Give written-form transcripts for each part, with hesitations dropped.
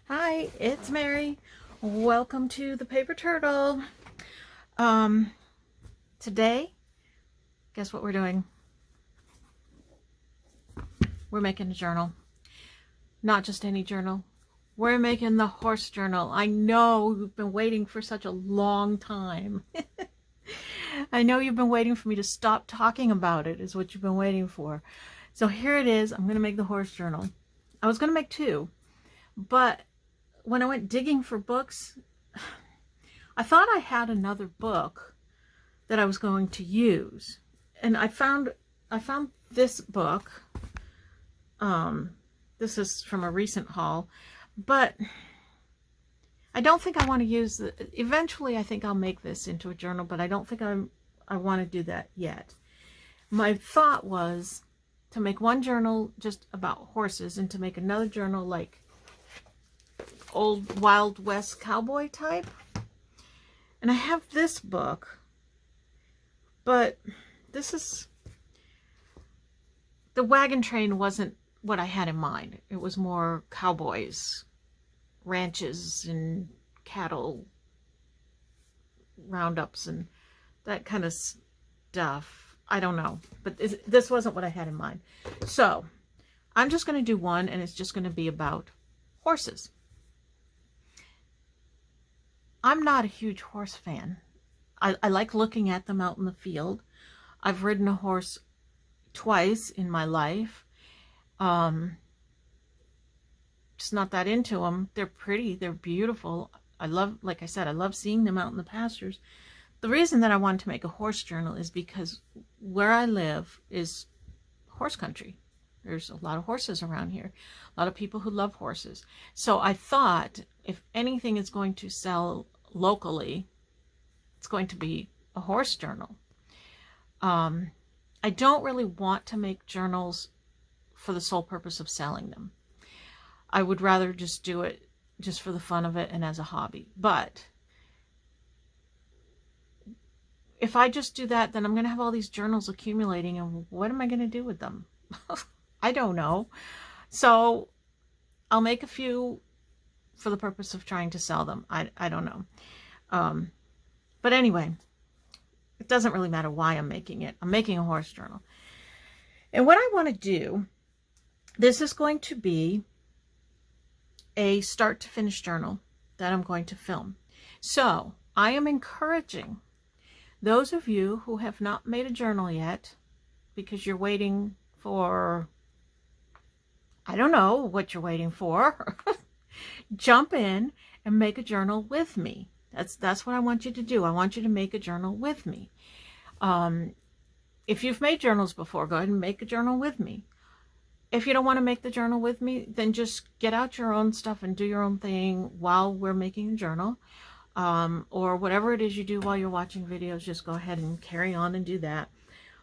Hi, it's Mary. Welcome to the Paper Turtle. Today, guess what we're doing? We're making a journal. Not just any journal. We're making the horse journal. I know you've been waiting for such a long time. I know you've been waiting for me to stop talking about it, is what you've been waiting for. So here it is. I'm going to make the horse journal. I was going to make two, but when I went digging for books, I thought I had another book that I was going to use, and I found this book. This is from a recent haul, but I don't think I want to use it. Eventually I think I'll make this into a journal, but I don't think I want to do that yet. My thought was to make one journal just about horses and to make another journal like old Wild West cowboy type. And I have this book, but the wagon train wasn't what I had in mind. It was more cowboys, ranches, and cattle roundups and that kind of stuff. I don't know, but this wasn't what I had in mind. So I'm just going to do one, and it's just going to be about horses. I'm not a huge horse fan. I like looking at them out in the field. I've ridden a horse twice in my life. Just not that into them. They're pretty. They're beautiful. Like I said, I love seeing them out in the pastures. The reason that I wanted to make a horse journal is because where I live is horse country. There's a lot of horses around here. A lot of people who love horses. So I thought if anything is going to sell locally, it's going to be a horse journal. I don't really want to make journals for the sole purpose of selling them. I would rather just do it just for the fun of it and as a hobby. But if I just do that, then I'm going to have all these journals accumulating, and what am I going to do with them? I don't know. So I'll make a few for the purpose of trying to sell them. I don't know. But anyway, it doesn't really matter why I'm making it. I'm making a horse journal. And what I want to do, this is going to be a start to finish journal that I'm going to film. So I am encouraging those of you who have not made a journal yet, because you're waiting for, I don't know what you're waiting for, jump in and make a journal with me. That's what I want you to do. I want you to make a journal with me. If you've made journals before, go ahead and make a journal with me. If you don't want to make the journal with me, then just get out your own stuff and do your own thing while we're making a journal. Or whatever it is you do while you're watching videos, just go ahead and carry on and do that.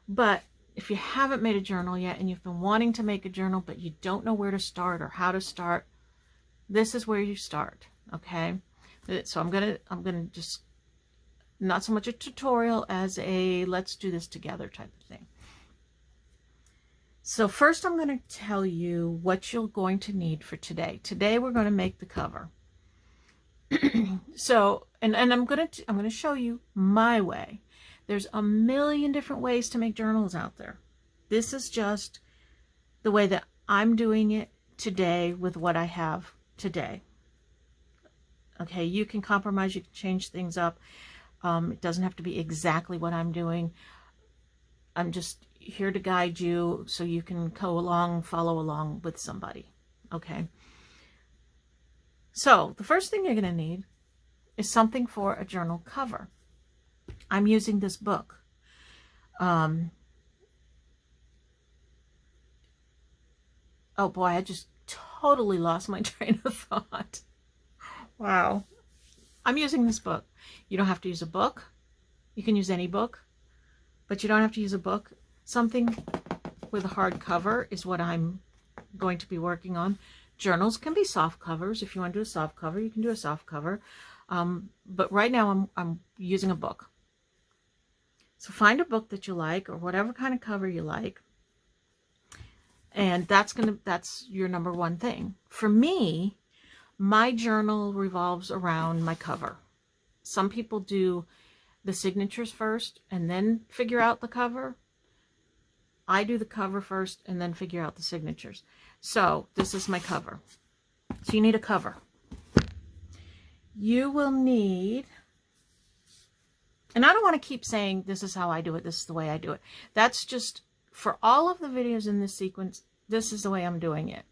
But if you haven't made a journal yet and you've been wanting to make a journal, but you don't know where to start or how to start, this is where you start, okay? So I'm gonna just, not so much a tutorial as a let's do this together type of thing. So first I'm going to tell you what you're going to need for today. Today we're going to make the cover. So, and I'm going to show you my way. There's a million different ways to make journals out there. This is just the way that I'm doing it today with what I have today. Okay, you can compromise, you can change things up. It doesn't have to be exactly what I'm doing. I'm just here to guide you so you can go along, follow along with somebody. Okay. So the first thing you're going to need is something for a journal cover. I'm using this book. Oh boy, I just totally lost my train of thought. Wow. I'm using this book. You don't have to use a book. You can use any book, but you don't have to use a book. Something with a hard cover is what I'm going to be working on. Journals can be soft covers. If you want to do a soft cover, you can do a soft cover. But right now I'm using a book. So find a book that you like, or whatever kind of cover you like. And that's your number one thing. For me, My journal revolves around my cover. Some people do the signatures first and then figure out the cover. I do the cover first and then figure out the signatures. So this is my cover. So you need a cover. You will need, and I don't want to keep saying this is how I do it, this is the way I do it. That's just, for all of the videos in this sequence, this is the way I'm doing it.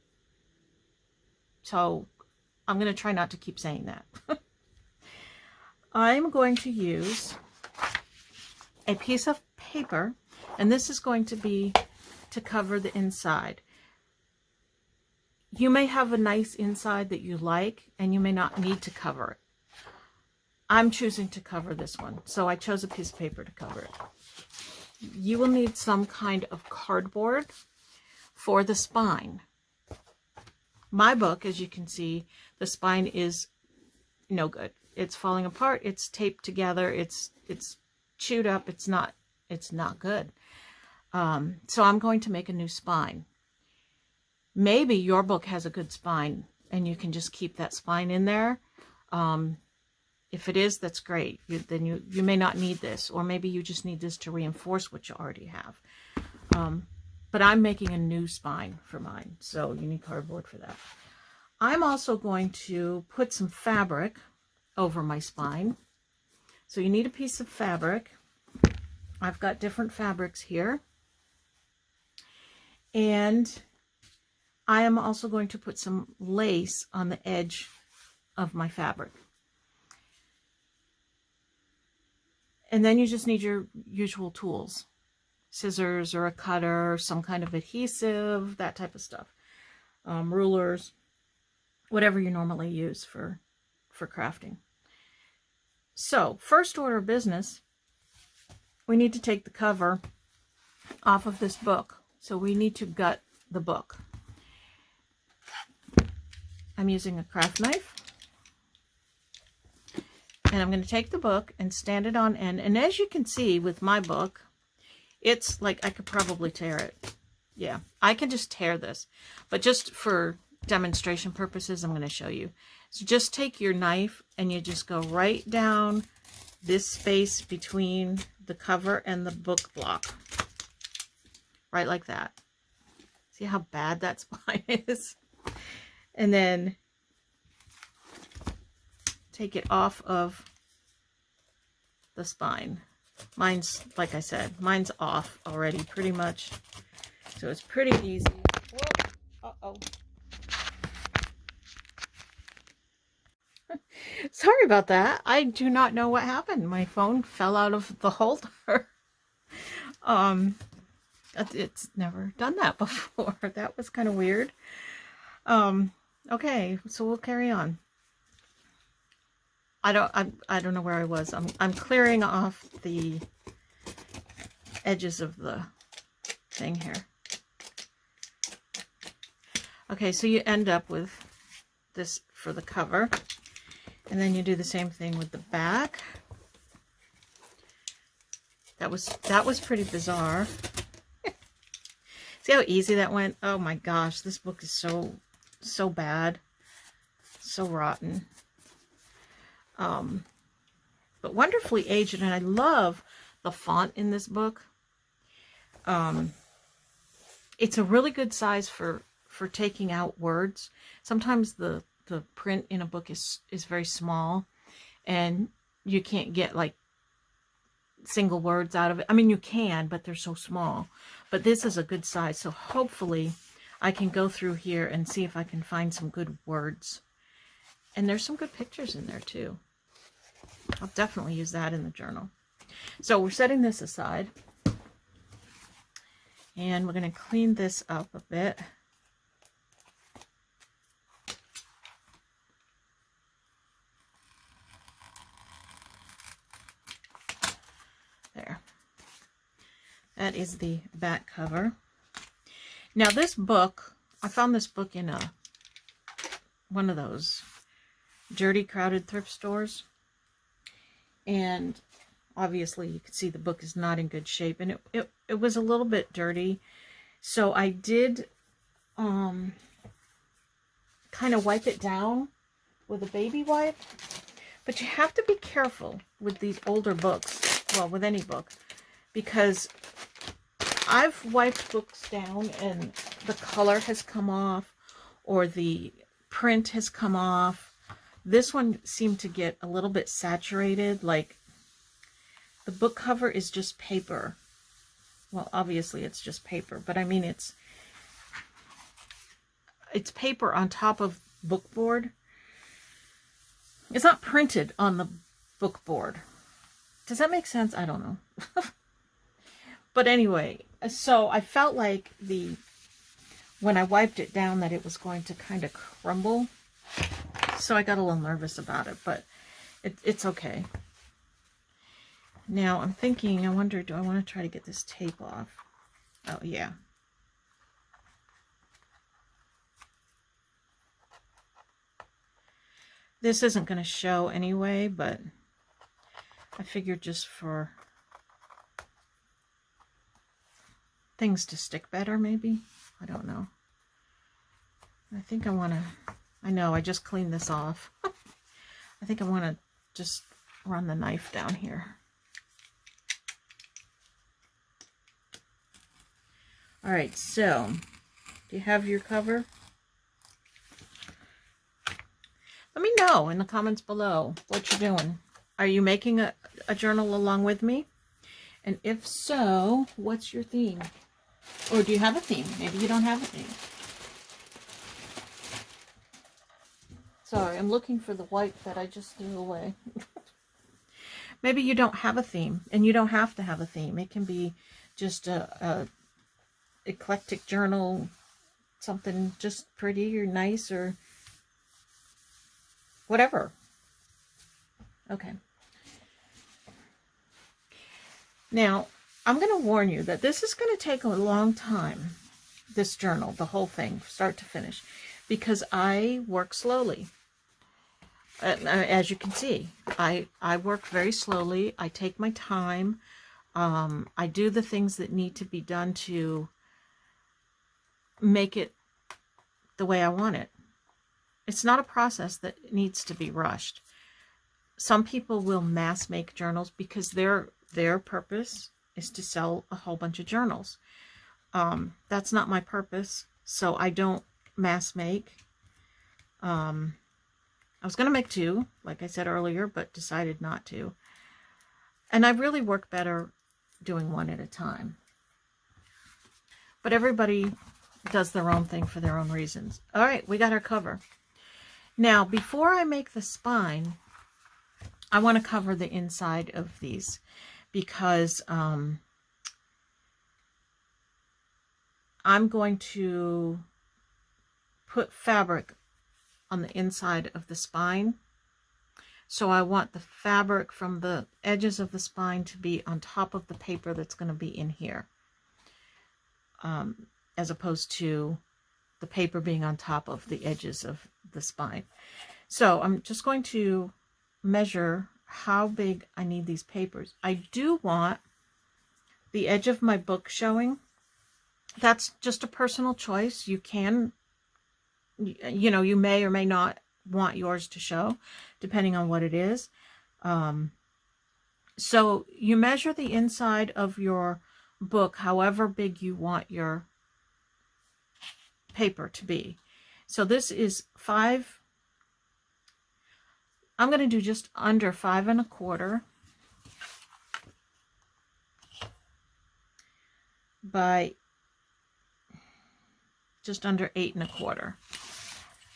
So I'm going to try not to keep saying that. I'm going to use a piece of paper, and this is going to be to cover the inside. You may have a nice inside that you like, and you may not need to cover it. I'm choosing to cover this one, so I chose a piece of paper to cover it. You will need some kind of cardboard for the spine. My book, as you can see, the spine is no good. It's falling apart, it's taped together, it's chewed up, it's not good. So I'm going to make a new spine. Maybe your book has a good spine and you can just keep that spine in there. If it is, that's great. Then you may not need this, or maybe you just need this to reinforce what you already have. But I'm making a new spine for mine, so you need cardboard for that. I'm also going to put some fabric over my spine. So you need a piece of fabric. I've got different fabrics here. And I am also going to put some lace on the edge of my fabric. And then you just need your usual tools. Scissors or a cutter, some kind of adhesive, that type of stuff. Rulers, whatever you normally use for crafting. So, first order of business, we need to take the cover off of this book. So we need to gut the book. I'm using a craft knife. And I'm going to take the book and stand it on end. And as you can see with my book, it's like I could probably tear it. Yeah, I can just tear this. But just for demonstration purposes, I'm going to show you. So just take your knife and you just go right down this space between the cover and the book block. Right like that. See how bad that spine is? And then take it off of the spine. Mine's, like I said, mine's off already pretty much. So it's pretty easy. Whoa. Uh-oh. Sorry about that. I do not know what happened. My phone fell out of the holder. It's never done that before. That was kind of weird. Okay, so we'll carry on. I don't know where I was. I'm clearing off the edges of the thing here. Okay, so you end up with this for the cover. And then you do the same thing with the back. That was pretty bizarre. See how easy that went? Oh my gosh, this book is so bad. So rotten. But wonderfully aged, and I love the font in this book. It's a really good size for taking out words. Sometimes the print in a book is very small, and you can't get like single words out of it. I mean, you can, but they're so small. But this is a good size, so hopefully I can go through here and see if I can find some good words. And there's some good pictures in there too. I'll definitely use that in the journal. So we're setting this aside. And we're going to clean this up a bit. There. That is the back cover. Now this book, I found this book in one of those dirty, crowded thrift stores. And obviously you can see the book is not in good shape, and it was a little bit dirty. So I did kind of wipe it down with a baby wipe. But you have to be careful with these older books, well, with any book, because I've wiped books down and the color has come off or the print has come off. This one seemed to get a little bit saturated, like the book cover is just paper. Well, obviously it's just paper, but I mean it's paper on top of bookboard. It's not printed on the bookboard. Does that make sense? I don't know. But anyway, so I felt like when I wiped it down that it was going to kind of crumble. So I got a little nervous about it, but it's okay. Now I'm thinking, I wonder, do I want to try to get this tape off? Oh, yeah. This isn't going to show anyway, but I figured just for things to stick better, maybe. I don't know. I think I want to, I know, I just cleaned this off. I think I want to just run the knife down here. All right, so do you have your cover? Let me know in the comments below what you're doing. Are you making a journal along with me? And if so, what's your theme? Or do you have a theme? Maybe you don't have a theme. Sorry, I'm looking for the white that I just threw away. Maybe you don't have a theme, and you don't have to have a theme. It can be just a eclectic journal, something just pretty or nice or whatever. Okay. Now, I'm going to warn you that this is going to take a long time, this journal, the whole thing, start to finish, because I work slowly. As you can see, I work very slowly. I take my time. I do the things that need to be done to make it the way I want it. It's not a process that needs to be rushed. Some people will mass make journals because their purpose is to sell a whole bunch of journals. That's not my purpose, so I don't mass make. I was going to make 2, like I said earlier, but decided not to. And I really work better doing 1 at a time. But everybody does their own thing for their own reasons. All right, we got our cover. Now, before I make the spine, I want to cover the inside of these because I'm going to put fabric on the inside of the spine. So I want the fabric from the edges of the spine to be on top of the paper that's going to be in here, as opposed to the paper being on top of the edges of the spine. So I'm just going to measure how big I need these papers. I do want the edge of my book showing. That's just a personal choice. You can, you know, you may or may not want yours to show, depending on what it is. So you measure the inside of your book however big you want your paper to be. So this is 5. I'm going to do just under 5 1/4 by just under 8 1/4.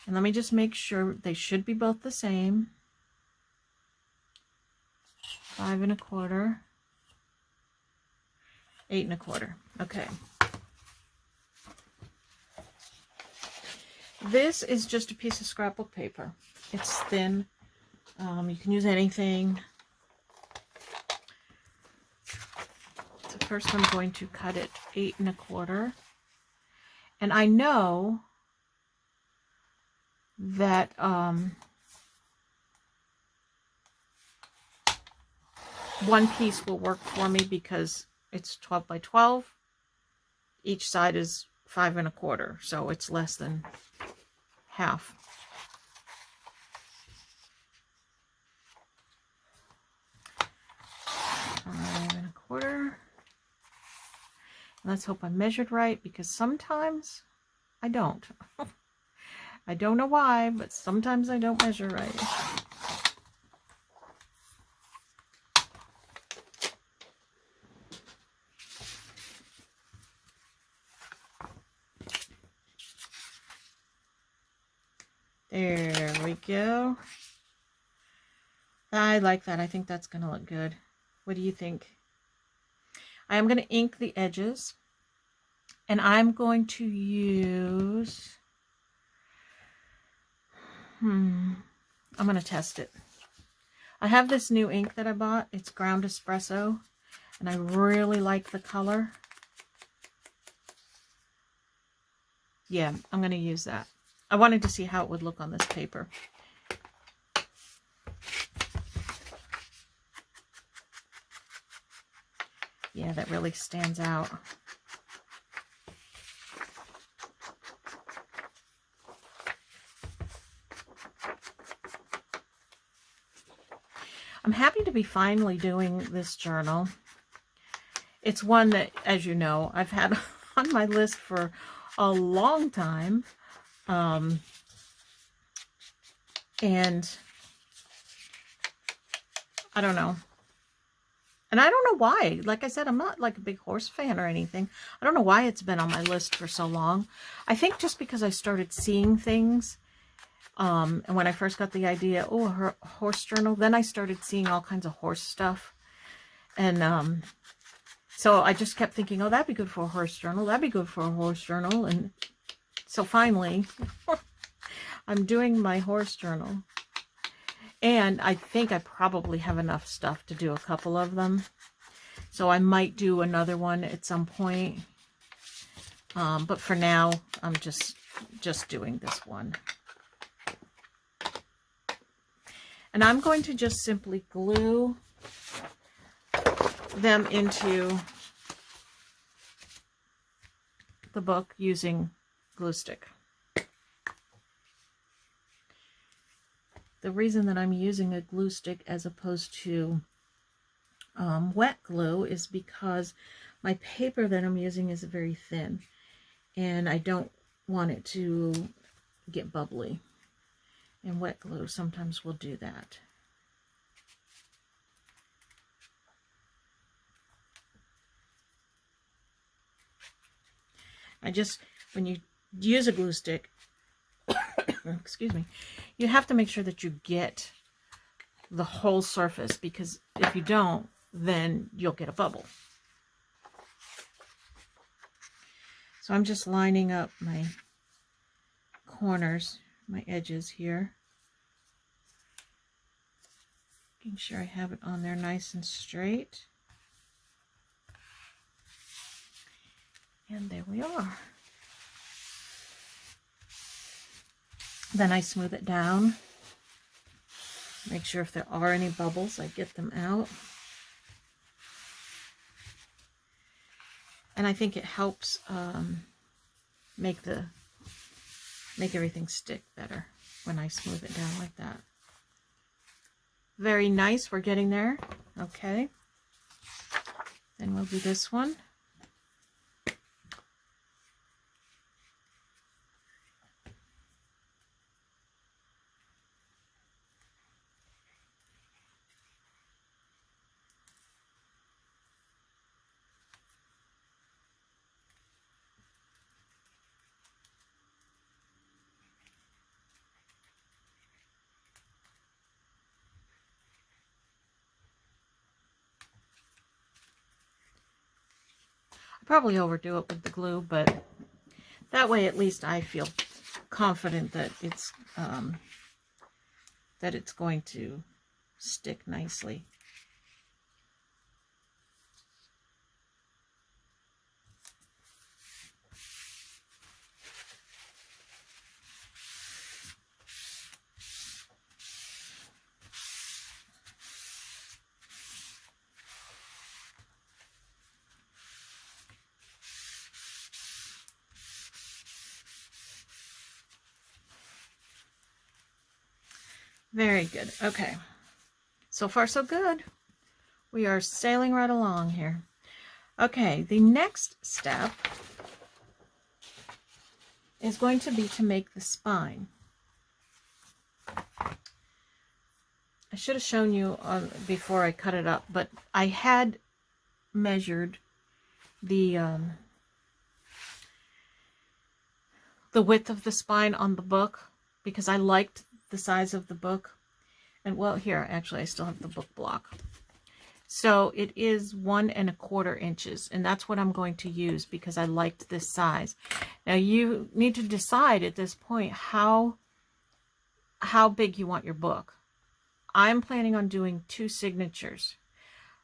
And let me just make sure they should be both the same. 5 1/4, 8 1/4. Okay. This is just a piece of scrapbook paper. It's thin. You can use anything. So first I'm going to cut it 8 1/4. And I know that one piece will work for me because it's 12 by 12. Each side is 5 1/4, so it's less than half. Let's hope I measured right, because sometimes I don't. I don't know why, but sometimes I don't measure right. There we go. I like that. I think that's going to look good. What do you think? I am going to ink the edges, and I'm going to use, I'm going to test it. I have this new ink that I bought. It's ground espresso, and I really like the color. Yeah, I'm going to use that. I wanted to see how it would look on this paper. Yeah, that really stands out. I'm happy to be finally doing this journal. It's one that, as you know, I've had on my list for a long time. And I don't know. And I don't know why. Like I said, I'm not like a big horse fan or anything. I don't know why it's been on my list for so long. I think just because I started seeing things. And when I first got the idea, oh, her horse journal, then I started seeing all kinds of horse stuff. And so I just kept thinking, oh, that'd be good for a horse journal. That'd be good for a horse journal. And so finally, I'm doing my horse journal. And I think I probably have enough stuff to do a couple of them. So I might do another one at some point. But for now, I'm just doing this one. And I'm going to just simply glue them into the book using glue stick. The reason that I'm using a glue stick as opposed to wet glue is because my paper that I'm using is very thin, and I don't want it to get bubbly. And wet glue sometimes will do that. When you use a glue stick, excuse me, you have to make sure that you get the whole surface, because if you don't, then you'll get a bubble. So I'm just lining up my corners, my edges here. Making sure I have it on there nice and straight. And there we are. Then I smooth it down. Make sure if there are any bubbles, I get them out. And I think it helps make everything stick better when I smooth it down like that. Very nice. We're getting there. Okay. Then we'll do this one. Probably overdo it with the glue, but that way at least I feel confident that it's going to stick nicely. Very good. Okay. So far, so good. We are sailing right along here. Okay, the next step is going to be to make the spine. I should have shown you before I cut it up, but I had measured the width of the spine on the book because I liked the size of the book. And well, here, actually, I still have the book block. So it is 1 1/4 inches, and that's what I'm going to use because I liked this size. Now you need to decide at this point how big you want your book. I'm planning on doing 2 signatures.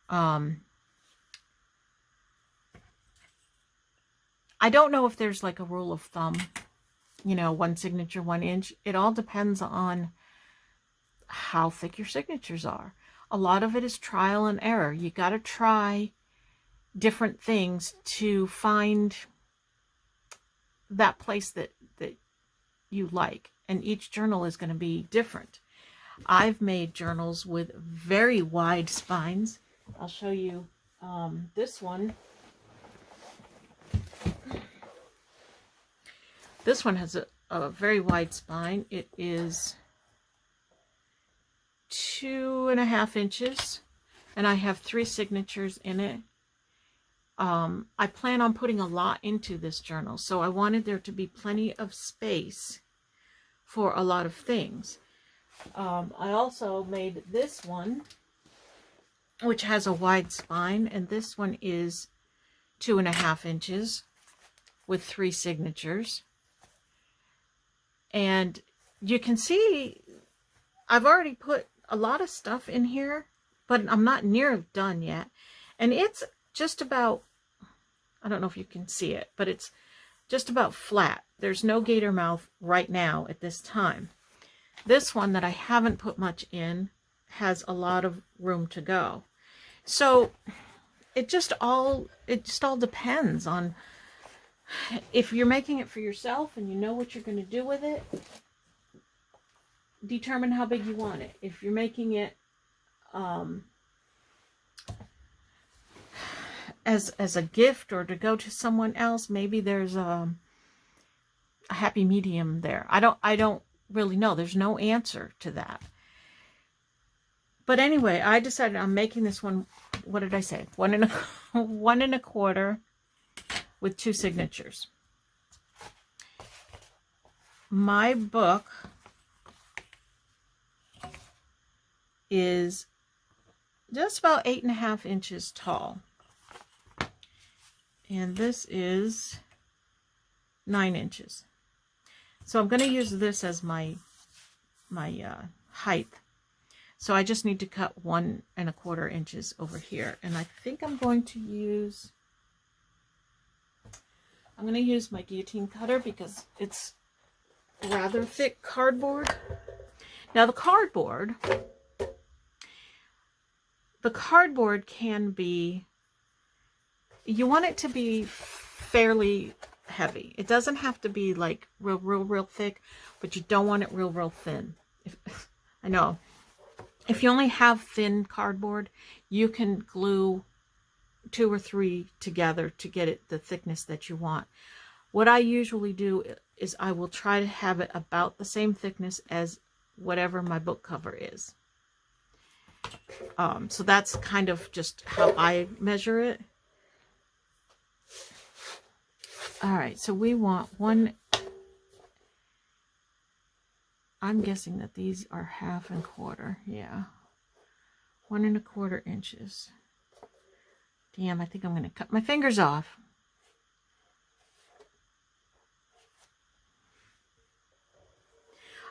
I don't know if there's like a rule of thumb, you know, 1 signature, 1 inch. It all depends on how thick your signatures are. A lot of it is trial and error. You got to try different things to find that place that you like. And each journal is going to be different. I've made journals with very wide spines. I'll show you this one. This one has a very wide spine. It is 2.5 inches, and I have 3 signatures in it. I plan on putting a lot into this journal, so I wanted there to be plenty of space for a lot of things. I also made this one, which has a wide spine, and this one is 2.5 inches with 3 signatures. And you can see I've already put a lot of stuff in here, but I'm not near done yet. And it's just about, I don't know if you can see it, but it's just about flat. There's no gator mouth right now at this time. This one that I haven't put much in has a lot of room to go. So it just all depends on if you're making it for yourself and you know what you're going to do with it. Determine how big you want it. If you're making it as a gift or to go to someone else, maybe there's a happy medium there. I don't really know. There's no answer to that. But anyway, I decided I'm making this one. What did I say? 1 1/4 with 2 signatures. My book is just about 8.5 inches tall. And this is 9 inches. So I'm going to use this as my height. So I just need to cut 1 1/4 inches over here. And I think I'm going to use my guillotine cutter because it's rather thick cardboard. Now the cardboard can be, you want it to be fairly heavy. It doesn't have to be like real thick, but you don't want it real thin. I know. If you only have thin cardboard, you can glue 2 or 3 together to get it the thickness that you want. What I usually do is I will try to have it about the same thickness as whatever my book cover is. So that's kind of just how I measure it. All right, so we want 1. I'm guessing that these are 1/2 and 1/4. Yeah. 1 1/4 inches. Damn, I think I'm going to cut my fingers off.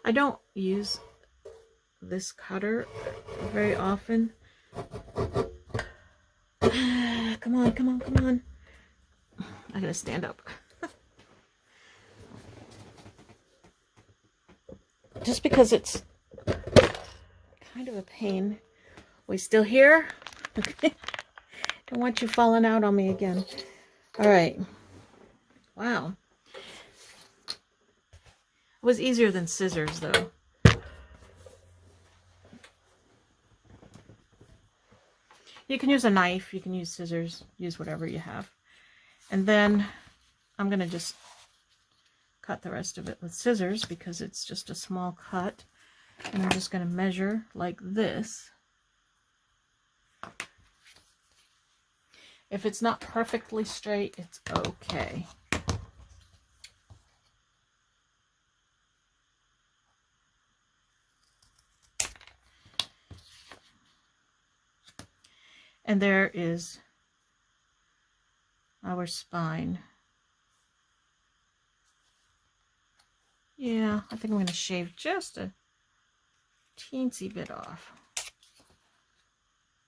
I don't use this cutter very often. Come on. I gotta stand up. Just because it's kind of a pain. We still here? Okay. Don't want you falling out on me again. All right. Wow. It was easier than scissors, though. You can use a knife, you can use scissors, use whatever you have. And then I'm going to just cut the rest of it with scissors because it's just a small cut. And I'm just going to measure like this. If it's not perfectly straight, it's okay. And there is our spine. Yeah, I think I'm going to shave just a teensy bit off.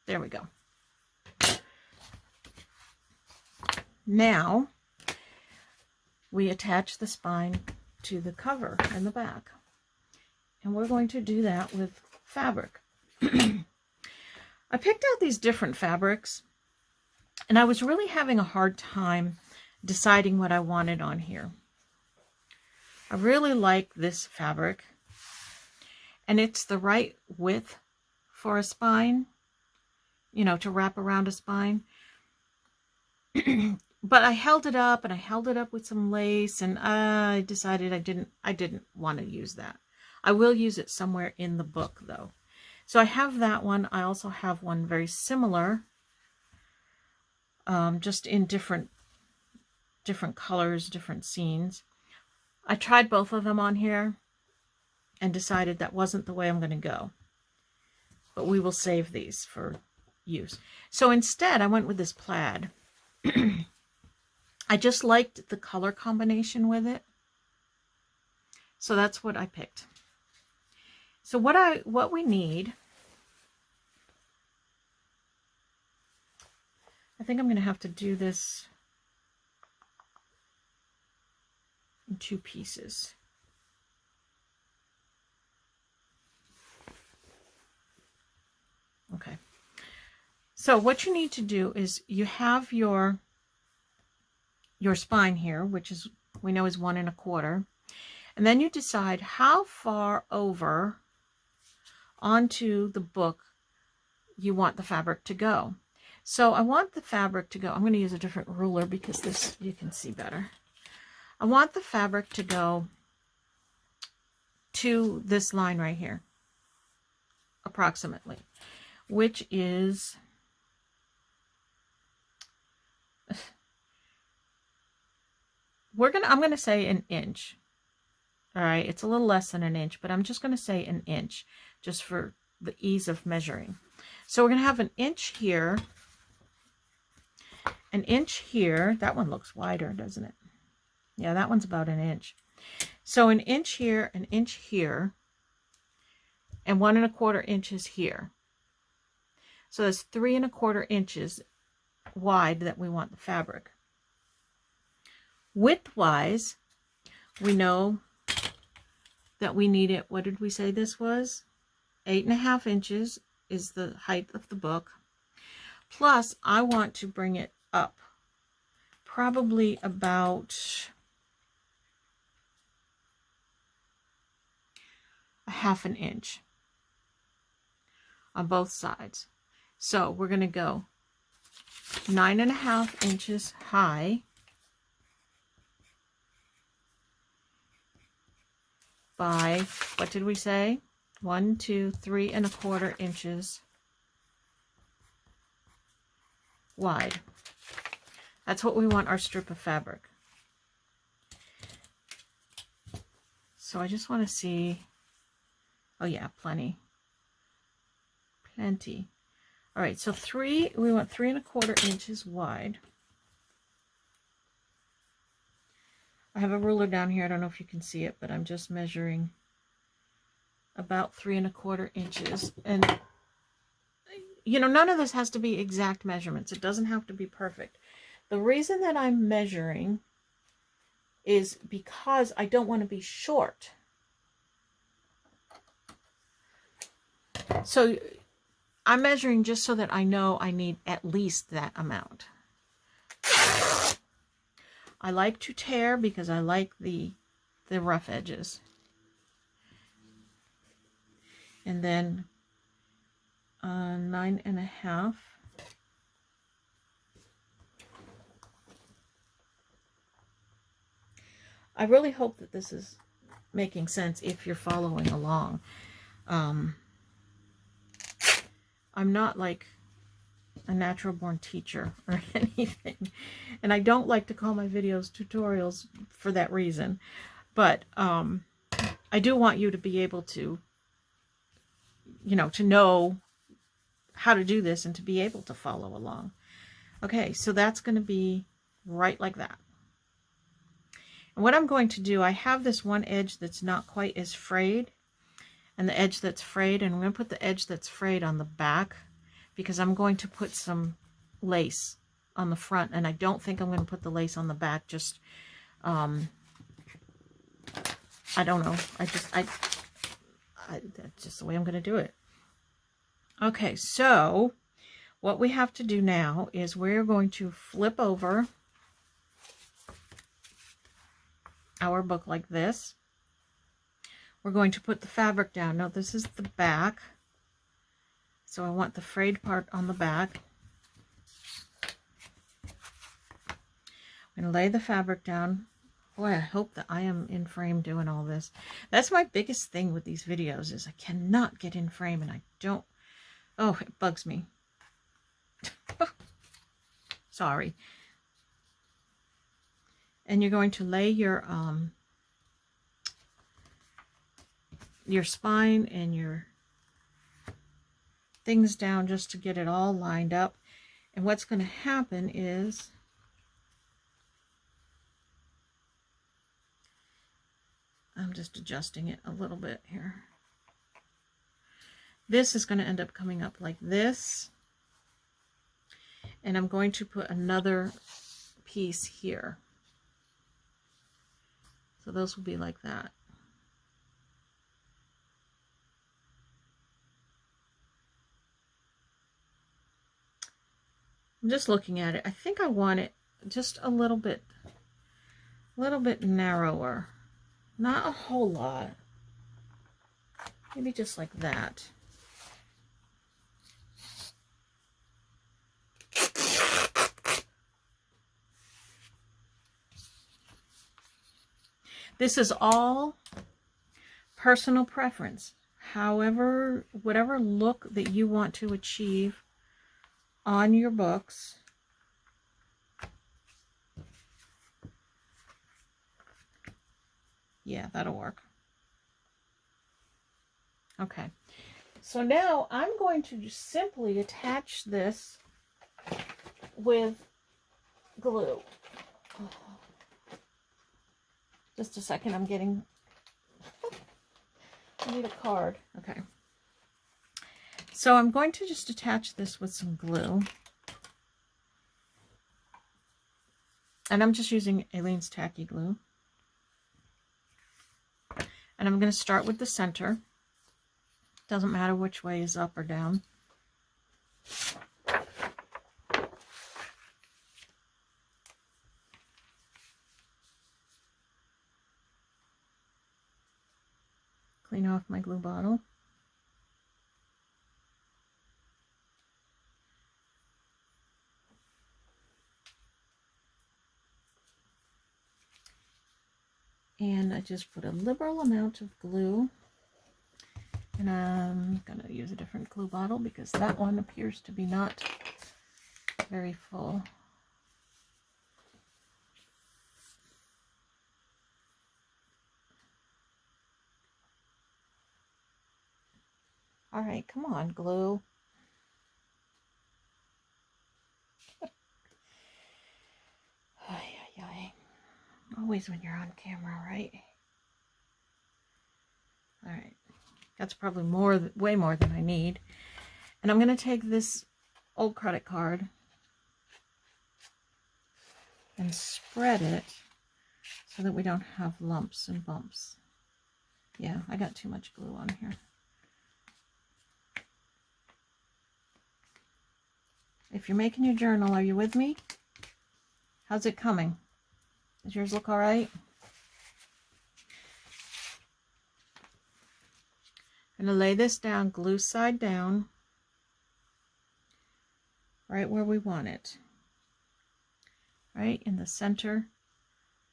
There we go. Now we attach the spine to the cover in the back. And we're going to do that with fabric. I picked out these different fabrics, and I was really having a hard time deciding what I wanted on here. I really like this fabric, and it's the right width for a spine, you know, to wrap around a spine. But I held it up, and I held it up with some lace, and I decided I didn't want to use that. I will use it somewhere in the book, though. So I have that one. I also have one very similar, just in different colors, different scenes. I tried both of them on here and decided that wasn't the way I'm going to go. But we will save these for use. So instead, I went with this plaid. I just liked the color combination with it. So that's what I picked. So what we need, I think I'm going to have to do this in 2 pieces. Okay. So what you need to do is you have your spine here, which is, we know is 1 1/4. And then you decide how far over onto the book you want the fabric to go. So I want the fabric to go, I'm going to use a different ruler because this you can see better. I want the fabric to go to this line right here, approximately, which is I'm going to say 1 inch. All right, it's a little less than 1 inch, but I'm just going to say 1 inch just for the ease of measuring. So we're going to have 1 inch here, 1 inch here. That one looks wider, doesn't it? Yeah, that one's about 1 inch. So 1 inch here, 1 inch here, and 1 1/4 inches here. So that's 3 1/4 inches wide that we want the fabric. Width-wise, we know that we need it, what did we say this was? 8 1/2 inches is the height of the book. Plus, I want to bring it up probably about a 1/2 inch on both sides. So we're going to go 9 1/2 inches high by, what did we say? 1, 2, 3 1/4 inches wide. That's what we want our strip of fabric. So I just want to see, oh yeah, plenty. All right, so we want 3 1/4 inches wide. I have a ruler down here. I don't know if you can see it, but I'm just measuring about 3 1/4 inches. And, you know, none of this has to be exact measurements. It doesn't have to be perfect. The reason that I'm measuring is because I don't want to be short. So I'm measuring just so that I know I need at least that amount. I like to tear because I like the rough edges. And then 9 1/2 I really hope that this is making sense if you're following along. I'm not like a natural born teacher or anything, and I don't like to call my videos tutorials for that reason, but I do want you to be able to, you know, to know how to do this and to be able to follow along. Okay, so that's going to be right like that. And what I'm going to do, I have this one edge that's not quite as frayed, and the edge that's frayed, and I'm going to put the edge that's frayed on the back, because I'm going to put some lace on the front, and I don't think I'm going to put the lace on the back. Just I don't know, that's just the way I'm going to do it. Okay, so what we have to do now is we're going to flip over our book like this. We're going to put the fabric down. Now this is the back, so I want the frayed part on the back. I'm going to lay the fabric down. Boy, I hope that I am in frame doing all this. That's my biggest thing with these videos, is I cannot get in frame, and I don't, oh, it bugs me. Sorry. And you're going to lay your spine and your things down just to get it all lined up. And what's going to happen is I'm just adjusting it a little bit here. This is going to end up coming up like this. And I'm going to put another piece here. So those will be like that. I'm just looking at it. I think I want it just a little bit narrower. Not a whole lot. Maybe just like that. This is all personal preference. However, whatever look that you want to achieve on your books. Yeah, that'll work. Okay. So now I'm going to just simply attach this with glue. Just a second, I'm getting, I need a card. Okay. So I'm going to just attach this with some glue. And I'm just using Aleene's Tacky Glue. And I'm going to start with the center. Doesn't matter which way is up or down. Clean off my glue bottle. And I just put a liberal amount of glue. And I'm going to use a different glue bottle because that one appears to be not very full. All right, come on, glue. Ay, ay, ay. Always when you're on camera, right? All right. That's probably way more than I need. And I'm going to take this old credit card and spread it so that we don't have lumps and bumps. Yeah, I got too much glue on here. If you're making your journal, are you with me? How's it coming? Does yours look all right? I'm going to lay this down, glue side down, right where we want it. Right in the center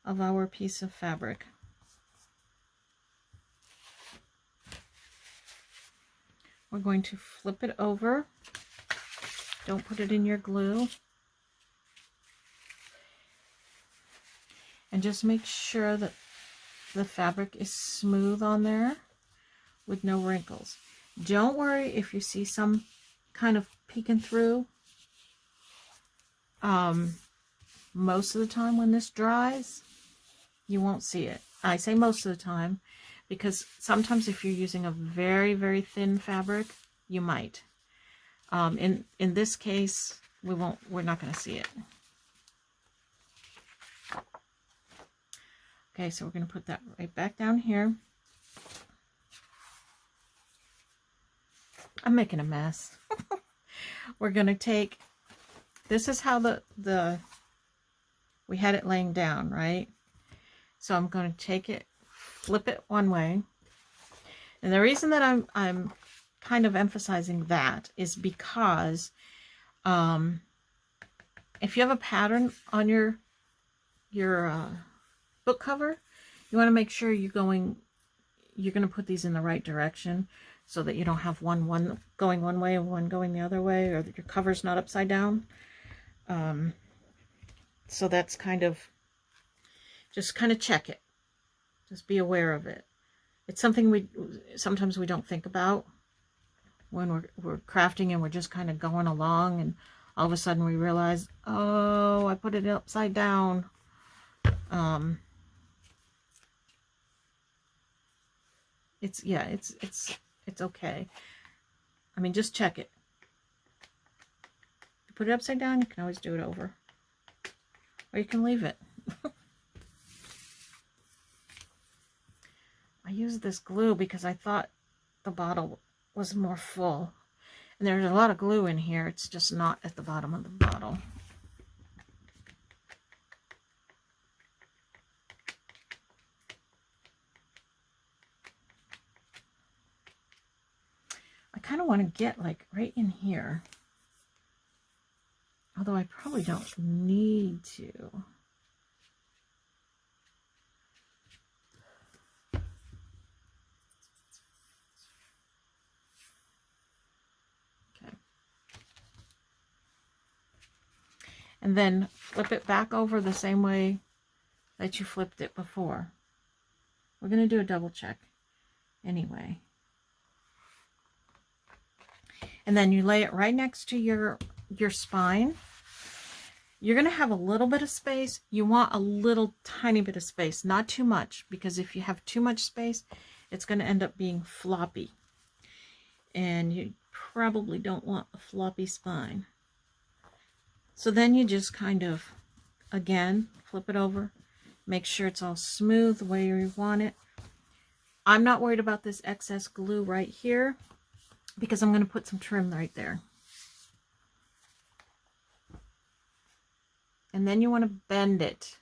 of our piece of fabric. We're going to flip it over. Don't put it in your glue. And just make sure that the fabric is smooth on there with no wrinkles. Don't worry if you see some kind of peeking through. Most of the time when this dries, you won't see it. I say most of the time because sometimes if you're using a very, very thin fabric, you might. In this case, we're not going to see it. Okay, so we're going to put that right back down here. I'm making a mess. We're going to take, this is how we had it laying down, right? So I'm going to take it, flip it one way. And the reason that I'm kind of emphasizing that is because if you have a pattern on your book cover, you want to make sure you're going to put these in the right direction so that you don't have one going one way and one going the other way, or that your cover's not upside down. So that's just kind of check it. Just be aware of it. It's something sometimes we don't think about when we're crafting and we're just kind of going along, and all of a sudden we realize, oh, I put it upside down. It's okay. I mean, just check it. You put it upside down, you can always do it over. Or you can leave it. I used this glue because I thought the bottle was more full. And there's a lot of glue in here. It's just not at the bottom of the bottle. I kind of want to get like right in here. Although I probably don't need to. Okay. And then flip it back over the same way that you flipped it before. We're going to do a double check anyway. And then you lay it right next to your spine. You're going to have a little bit of space. You want a little tiny bit of space, not too much, because if you have too much space, it's going to end up being floppy. And you probably don't want a floppy spine. So then you just kind of, again, flip it over. Make sure it's all smooth the way you want it. I'm not worried about this excess glue right here because I'm going to put some trim right there. And then you want to bend it.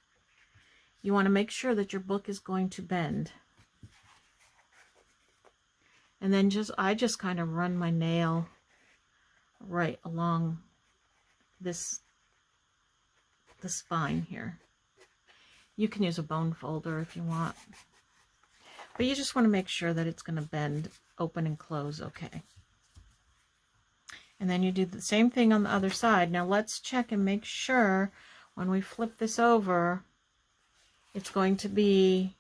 You want to make sure that your book is going to bend. And then I just kind of run my nail right along the spine here. You can use a bone folder if you want. But you just want to make sure that it's going to bend, open and close okay. And then you do the same thing on the other side. Now let's check and make sure when we flip this over, it's going to be,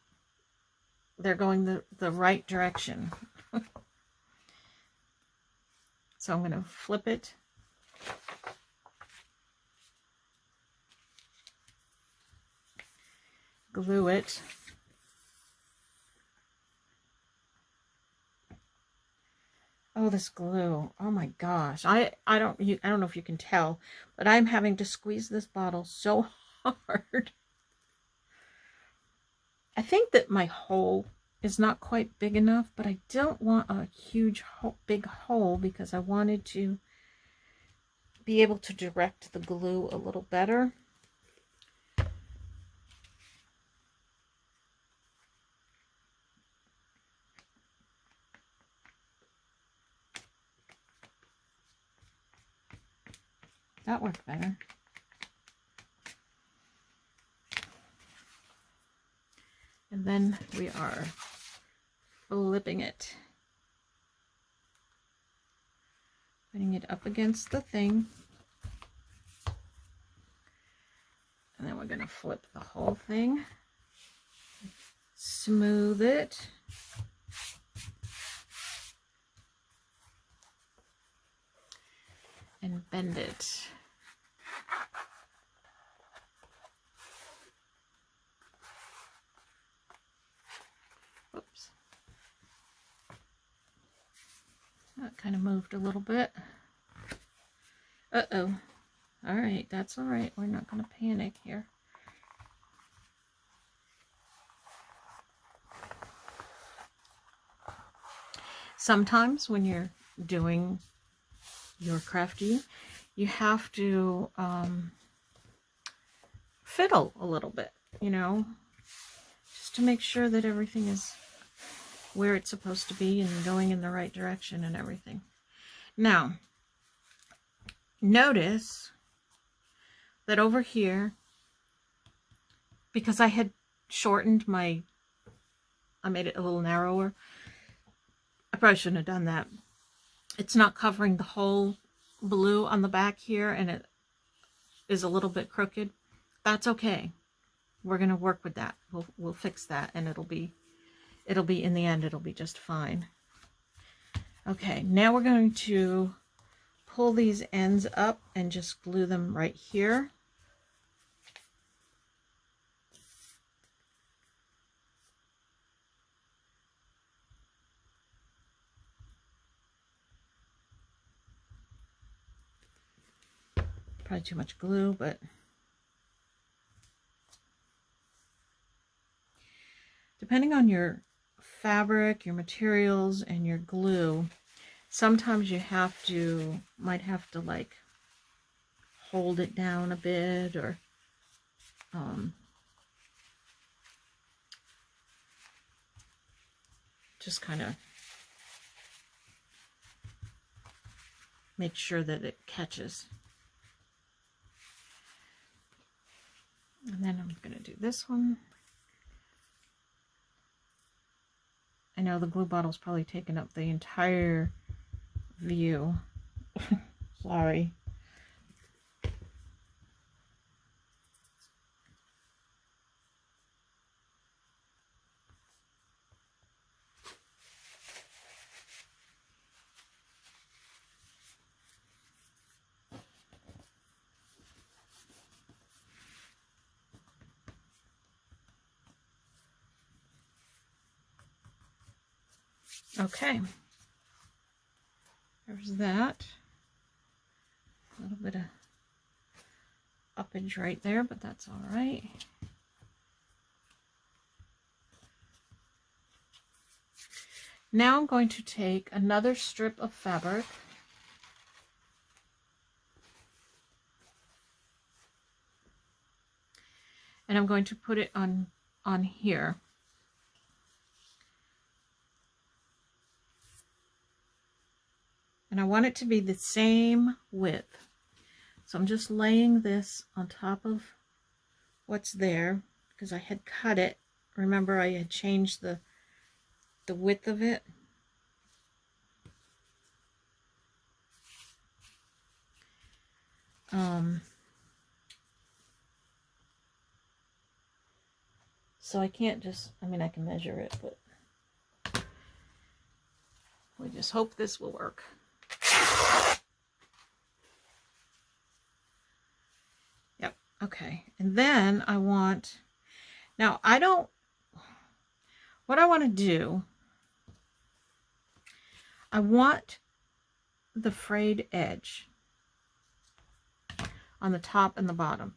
they're going the right direction. So I'm going to flip it. Glue it. Oh, this glue. Oh my gosh. I don't know if you can tell, but I'm having to squeeze this bottle so hard. I think that my hole is not quite big enough, but I don't want a huge big hole because I wanted to be able to direct the glue a little better. That worked better. then we are flipping it. Putting it up against the thing. And then we're going to flip the whole thing. Smooth it. And bend it. Oops. That kind of moved a little bit. Uh-oh. All right, that's all right. We're not going to panic here. Sometimes when you're doing your crafty, you have to fiddle a little bit, you know, just to make sure that everything is where it's supposed to be and going in the right direction and everything. Now, notice that over here, because I had shortened I made it a little narrower. I probably shouldn't have done that. It's not covering the whole blue on the back here, and it is a little bit crooked. That's okay. We're going to work with that. We'll fix that, and it'll be in the end, it'll be just fine. Okay, now we're going to pull these ends up and just glue them right here. Probably too much glue, but depending on your fabric, your materials, and your glue, sometimes you might have to like hold it down a bit, or just kind of make sure that it catches. And then I'm going to do this one. I know the glue bottle's probably taken up the entire view. Sorry. Okay, there's that. A little bit of uppage right there, but that's all right. Now I'm going to take another strip of fabric and I'm going to put it on here. And I want it to be the same width. So I'm just laying this on top of what's there because I had cut it. Remember, I had changed the width of it. So I can't just, I mean, I can measure it, but we just hope this will work. Yep, okay. And then I want, now what I want to do, I want the frayed edge on the top and the bottom.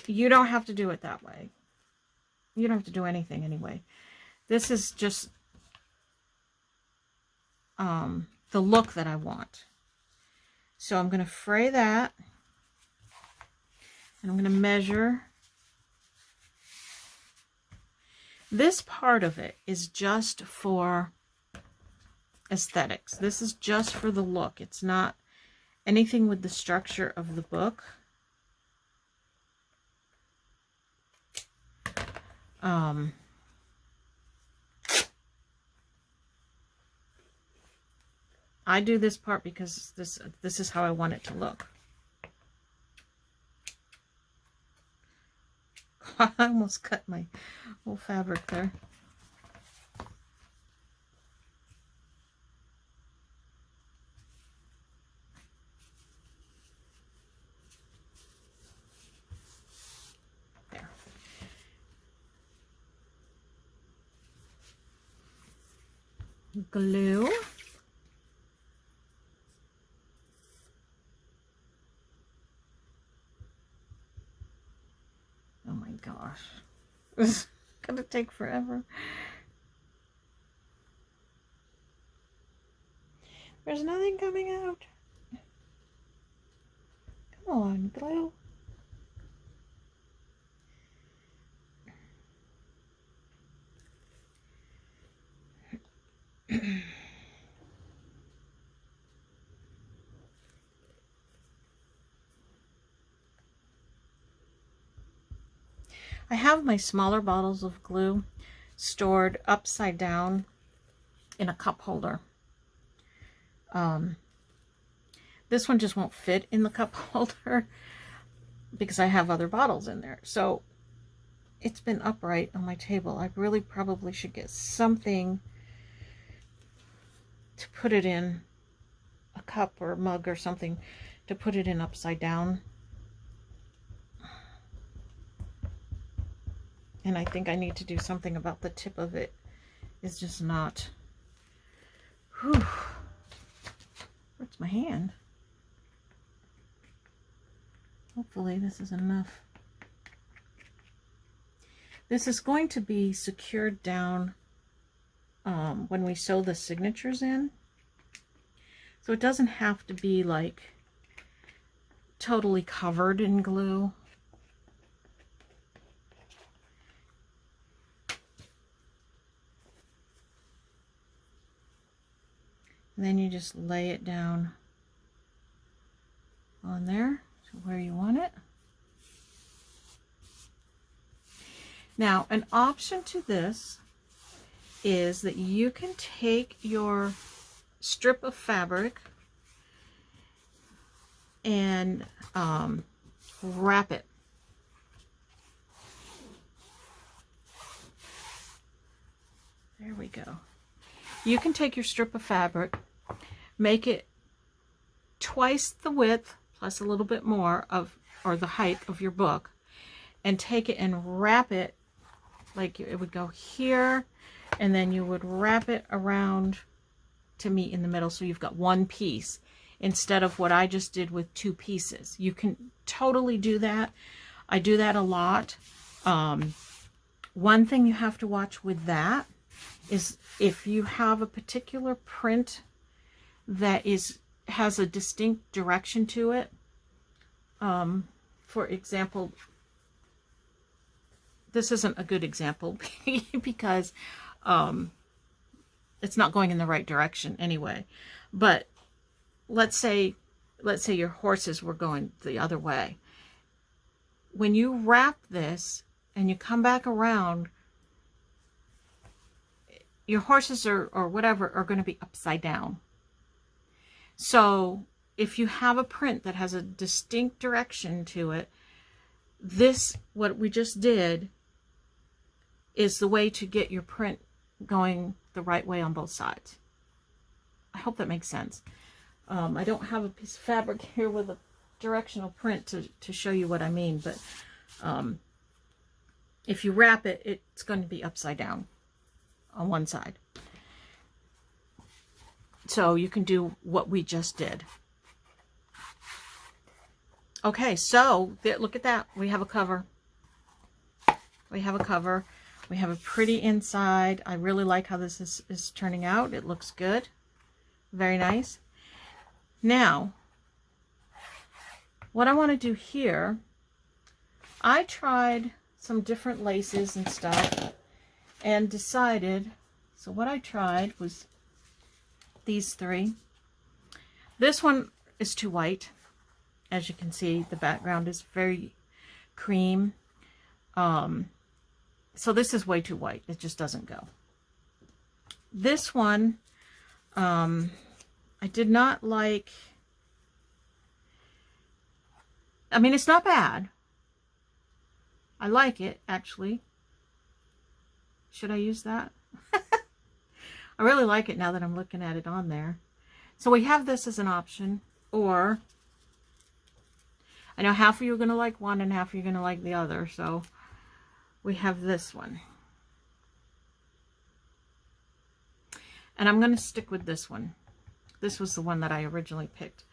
You don't have to do it that way. You don't have to do anything anyway. This is just the look that I want. So I'm going to fray that, and I'm going to measure. This part of it is just for aesthetics. This is just for the look. It's not anything with the structure of the book. Um, I do this part because this is how I want it to look. I almost cut my whole fabric there. There. Glue. Oh my gosh. This is gonna take forever. There's nothing coming out. Come on, glue. I have my smaller bottles of glue stored upside down in a cup holder. This one just won't fit in the cup holder because I have other bottles in there. So it's been upright on my table. I really probably should get something to put it in, a cup or a mug or something to put it in upside down. And I think I need to do something about the tip of it. It's just not. Whew. Where's my hand? Hopefully this is enough. This is going to be secured down when we sew the signatures in. So it doesn't have to be like totally covered in glue. And then you just lay it down on there to where you want it. Now, an option to this is that you can take your strip of fabric and wrap it. There we go. You can take your strip of fabric, make it twice the width plus a little bit more of, or the height of your book, and take it and wrap it like it would go here, and then you would wrap it around to meet in the middle, so you've got one piece instead of what I just did with two pieces. You can totally do that. I do that a lot. One thing you have to watch with that is if you have a particular print that has a distinct direction to it. For example, this isn't a good example because it's not going in the right direction anyway. But let's say your horses were going the other way. When you wrap this and you come back around, your horses or whatever are going to be upside down. So if you have a print that has a distinct direction to it, this, what we just did, is the way to get your print going the right way on both sides. I hope that makes sense. I don't have a piece of fabric here with a directional print to show you what I mean, but if you wrap it, it's going to be upside down on one side. So you can do what we just did. Okay, so look at that. We have a cover. We have a cover. We have a pretty inside. I really like how this is turning out. It looks good. Very nice. Now, what I want to do here, I tried some different laces and stuff and decided, so what I tried was these three. This one is too white. As you can see, the background is very cream. So this is way too white. It just doesn't go. This one, I did not like. I mean, it's not bad. I like it, actually. Should I use that? I really like it now that I'm looking at it on there. So we have this as an option, or I know half of you are going to like one and half of you are going to like the other, so we have this one. And I'm going to stick with this one. This was the one that I originally picked.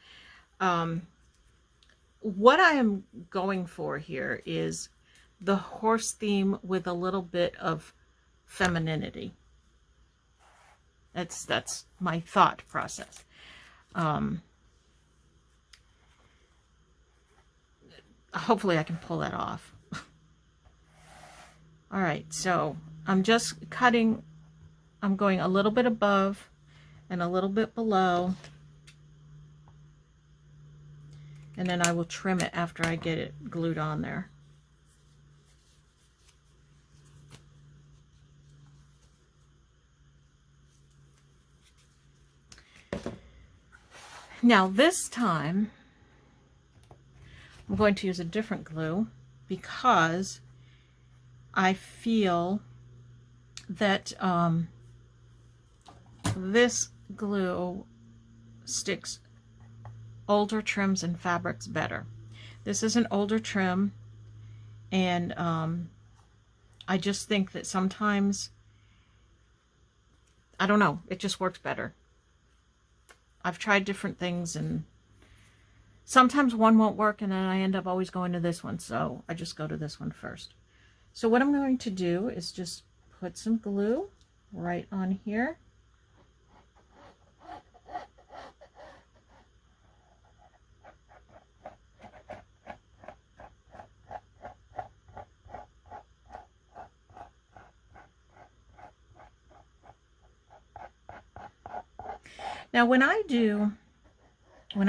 What I am going for here is the horse theme with a little bit of femininity. That's my thought process. Hopefully I can pull that off. All right, so I'm just cutting. I'm going a little bit above and a little bit below. And then I will trim it after I get it glued on there. Now this time, I'm going to use a different glue because I feel that this glue sticks older trims and fabrics better. This is an older trim, and I just think that sometimes, I don't know, it just works better. I've tried different things, and sometimes one won't work, and then I end up always going to this one, so I just go to this one first. So what I'm going to do is just put some glue right on here. Now when I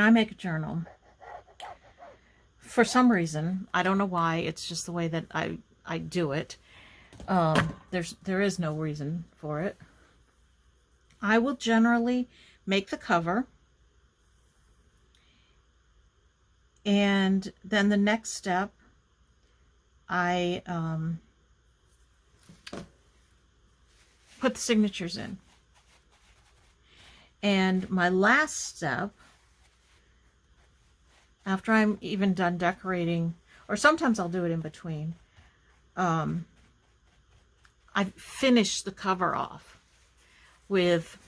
make a journal, for some reason, I don't know why, it's just the way that I do it. There is no reason for it. I will generally make the cover, and then the next step, I put the signatures in. And my last step, after I'm even done decorating, or sometimes I'll do it in between, I finish the cover off with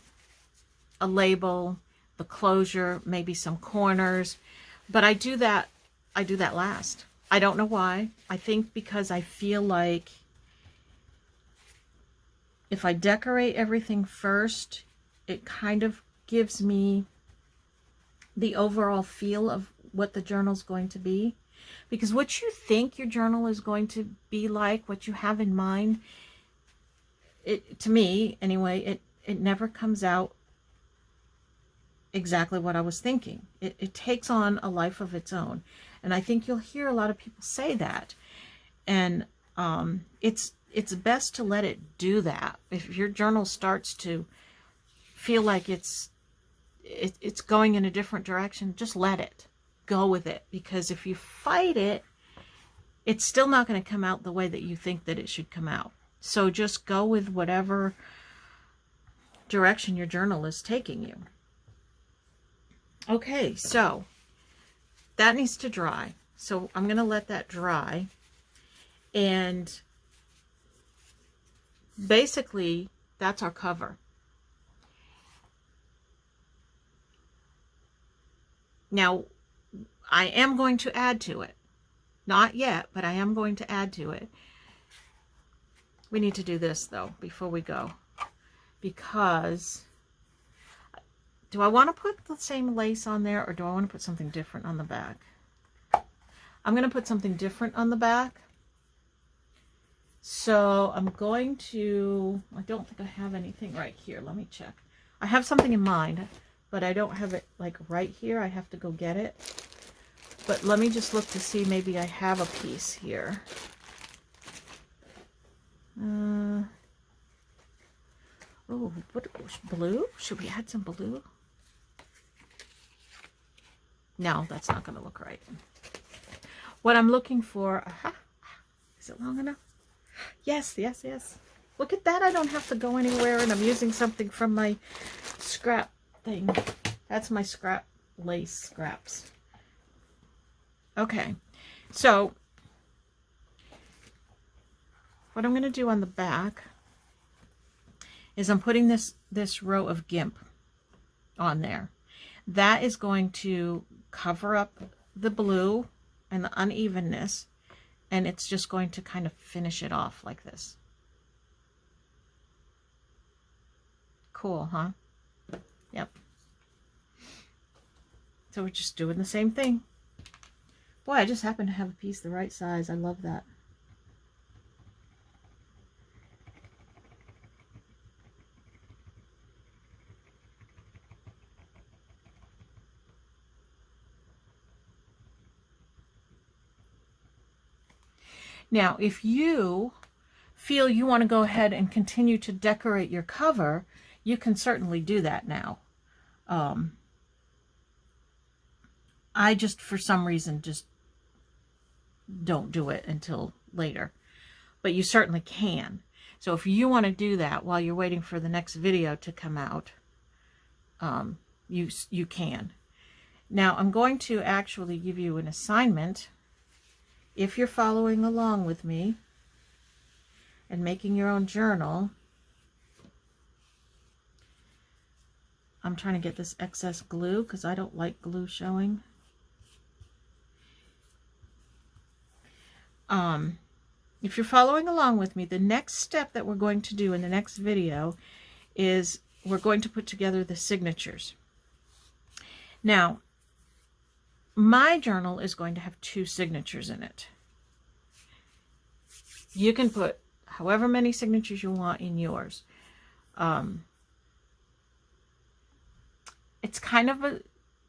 a label, the closure, maybe some corners, but I do that last. I don't know why. I think because I feel like if I decorate everything first, it kind of gives me the overall feel of what the journal's going to be. Because what you think your journal is going to be like, what you have in mind, to me anyway, it never comes out exactly what I was thinking. It takes on a life of its own. And I think you'll hear a lot of people say that. And it's best to let it do that. If your journal starts to feel like it's going in a different direction, just let it go with it, because if you fight it, it's still not going to come out the way that you think that it should come out. So just go with whatever direction your journal is taking you. Okay, so that needs to dry, so I'm going to let that dry, and basically that's our cover. Now, I am going to add to it. Not yet, but I am going to add to it. We need to do this, though, before we go. Because, do I want to put the same lace on there, or do I want to put something different on the back? I'm going to put something different on the back. So, I'm going to, I don't think I have anything right here. Let me check. I have something in mind, but I don't have it like right here. I have to go get it. But let me just look to see, maybe I have a piece here. Oh, what blue? Should we add some blue? No, that's not going to look right. What I'm looking for, is it long enough? Yes, yes, yes. Look at that. I don't have to go anywhere, and I'm using something from my scrap thing. That's my scrap lace scraps. Okay, so what I'm going to do on the back is I'm putting this row of GIMP on there. That is going to cover up the blue and the unevenness, and it's just going to kind of finish it off like this. Cool, huh? Yep. So we're just doing the same thing. Boy, I just happen to have a piece the right size. I love that. Now, if you feel you want to go ahead and continue to decorate your cover, you can certainly do that now. I just, for some reason, just don't do it until later. But you certainly can. So if you want to do that while you're waiting for the next video to come out, you can. Now, I'm going to actually give you an assignment. If you're following along with me and making your own journal, I'm trying to get this excess glue because I don't like glue showing. If you're following along with me, the next step that we're going to do in the next video is we're going to put together the signatures. Now, my journal is going to have 2 signatures in it. You can put however many signatures you want in yours. It's kind of a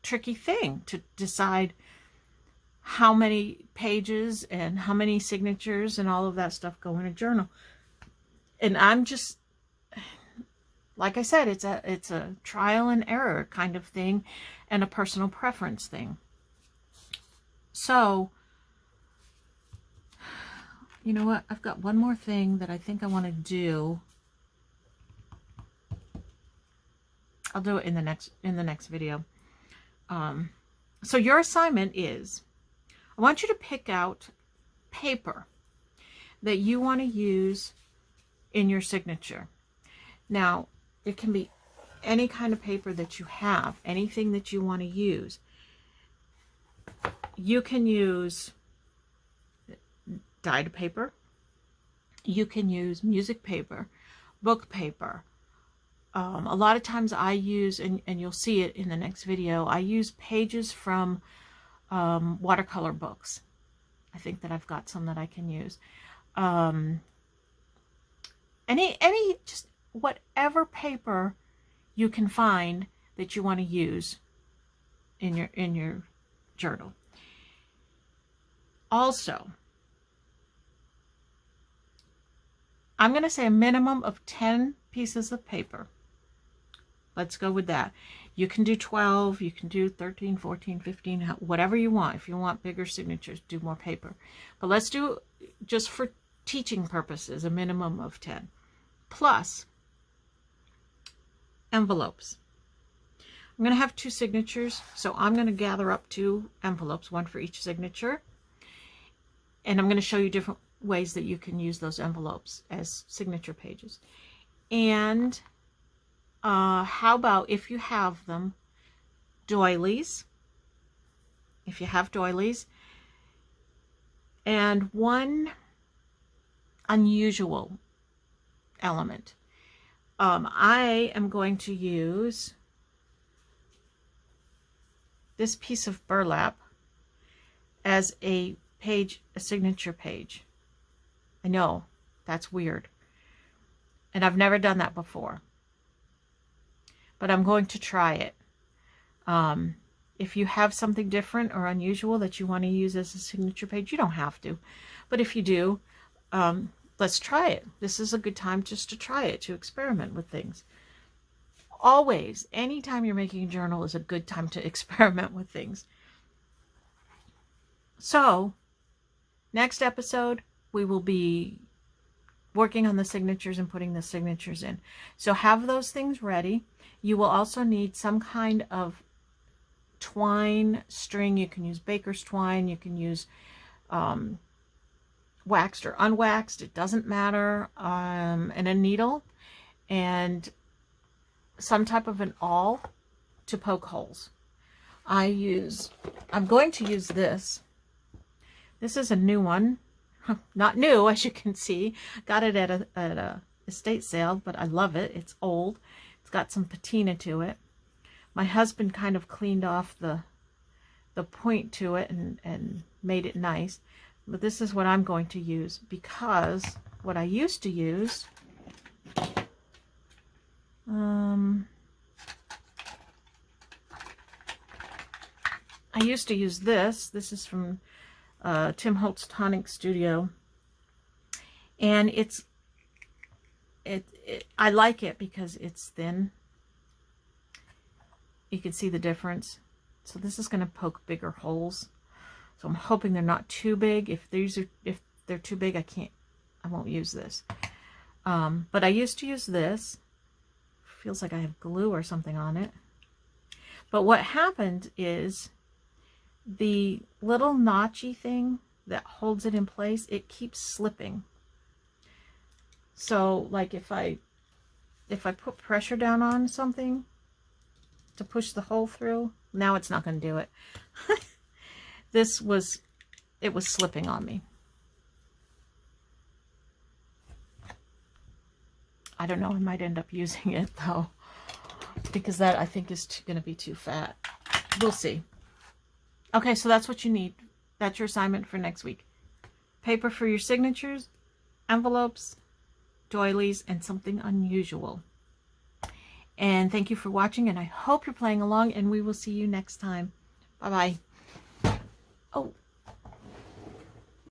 tricky thing to decide how many pages and how many signatures and all of that stuff go in a journal. And I'm just, like I said, it's a trial and error kind of thing and a personal preference thing. So, you know what? I've got one more thing that I think I want to do. I'll do it in the next video. So your assignment is, I want you to pick out paper that you want to use in your signature. Now, it can be any kind of paper that you have, anything that you want to use. You can use dyed paper. You can use music paper, book paper. A lot of times I use, and you'll see it in the next video, I use pages from watercolor books. I think that I've got some that I can use. Just whatever paper you can find that you want to use in your journal. Also, I'm going to say a minimum of 10 pieces of paper. Let's go with that. You can do 12, you can do 13, 14, 15, whatever you want. If you want bigger signatures, do more paper. But let's do, just for teaching purposes, a minimum of 10. Plus envelopes. I'm going to have 2 signatures, so I'm going to gather up 2 envelopes, one for each signature. And I'm going to show you different ways that you can use those envelopes as signature pages. And how about, if you have them, doilies, if you have doilies, and one unusual element. I am going to use this piece of burlap as a page, a signature page. I know, that's weird. And I've never done that before. But I'm going to try it. If you have something different or unusual that you want to use as a signature page, you don't have to. But if you do, let's try it. This is a good time just to try it, to experiment with things. Always, anytime you're making a journal is a good time to experiment with things. So, next episode, we will be working on the signatures and putting the signatures in. So have those things ready. You will also need some kind of twine string. You can use baker's twine. You can use waxed or unwaxed. It doesn't matter. And a needle and some type of an awl to poke holes. I'm going to use this. This is a new one. Not new, as you can see. Got it at a estate sale, but I love it. It's old. It's got some patina to it. My husband kind of cleaned off the point to it and made it nice. But this is what I'm going to use, because what I used to use, I used to use this. This is from Tim Holtz Tonic Studio, and I like it because it's thin. You can see the difference. So this is going to poke bigger holes. So I'm hoping they're not too big. If they're too big, I won't use this. But I used to use this. Feels like I have glue or something on it. But what happened is the little notchy thing that holds it in place, it keeps slipping. So like if I put pressure down on something to push the hole through, now it's not going to do it. It was slipping on me. I don't know, I might end up using it though, because that I think is going to be too fat. We'll see. Okay, so that's what you need. That's your assignment for next week. Paper for your signatures, envelopes, doilies, and something unusual. And thank you for watching, and I hope you're playing along, and we will see you next time. Bye-bye. Oh.